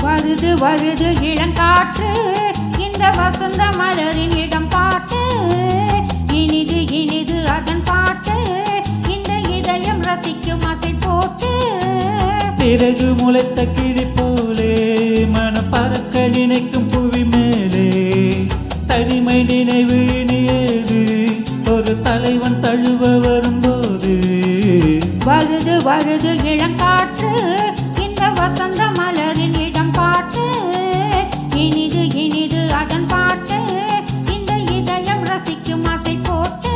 வருது வருது இளங்காற்று இந்த வசந்த மலரின் இடம் பாட்டு இனிது இனிது அதன் பாட்டு இந்த இதயம் ரசிக்கும் அசை போட்டு பிறகு முளைத்த கிளி போலே மனம் பறக்க நினைக்கும் புவி மேலே தனிமை நினைவு இனியது ஒரு தலைவன் தழுவ வரும்போது வருது வருது இளங்காற்று இந்த வசந்த மலரின் இடம் பாட்டு இனிது இனிது அதன் பாட்டு இந்த இதயம் ரசிக்கும் அசை போட்டு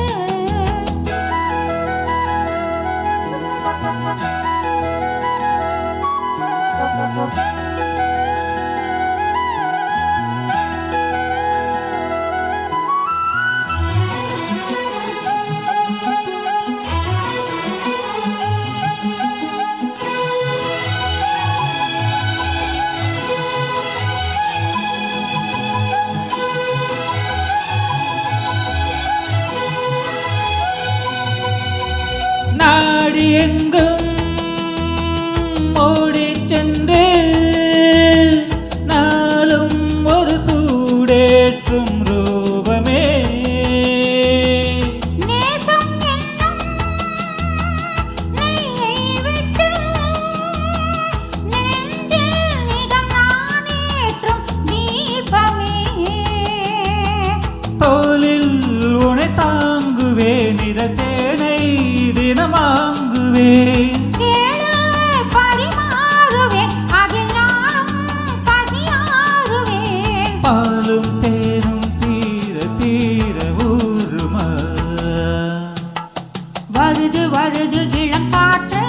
நாடி எங்கும் ஓடி சென்று நாளும் ஒரு சூடேற்றும் ரூபமே நேசம் என்னும் நெய்யை விட்டு நெஞ்சில் நிதம் நானேற்றும் தீபமே தோளில் உனை தாங்குவேன் இதழ் தேனை தினமாங்குவேன் பாலும் தேனும் தீர தீர ஊருமா வருது வருது இளங்காற்று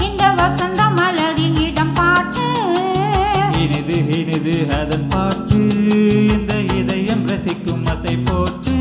இந்த வசந்த மலரின் இடம் பாட்டு இனிது இனிது அதன் பாட்டு இந்த இதயம் ரசிக்கும் அசை போட்டு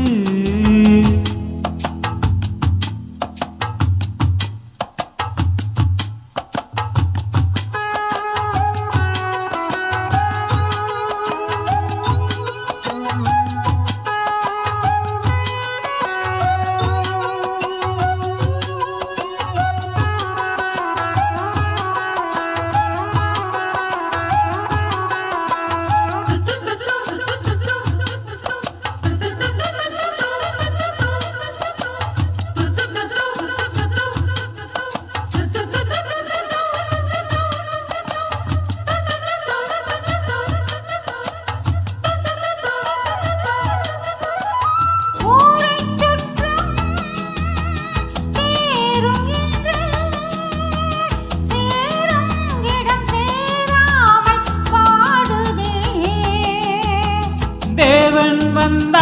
தேவன் வந்தான்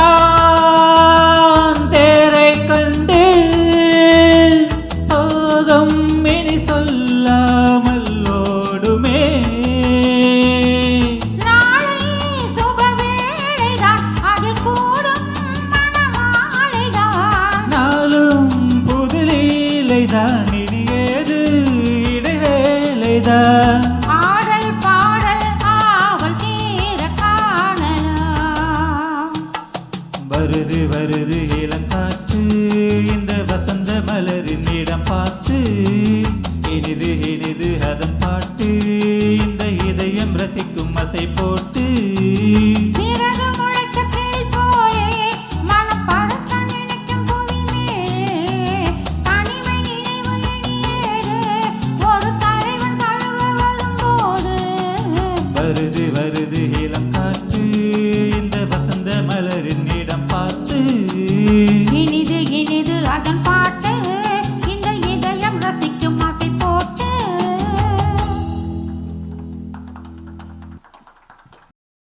தேரை கண்டு சோகம் இனி சொல்லாமல் ஓடுமே நாளை சுபவேளைதான் அதில் கூடும் மணமாலைதான் நாளும் புதுலீலைதான் இனி ஏது இடைவேளைதான் ஆடல் பாடல் ஆவல் தீர காணலாம் வருது வருது இளங்காற்று இந்த வசந்த மலரின் இடம் பார்த்து இனிது இனிது அதன் பாட்டு இந்த இதயம் ரசிக்கும் அசை போட்டு சிறகு முளைத்த கிளி போலே மனம் பறக்க நினைக்கும் புவி மேலே தனிமை நினைவு எண்ணியது ஒரு தலைவன் தழுவ வரும்போது வருது வருது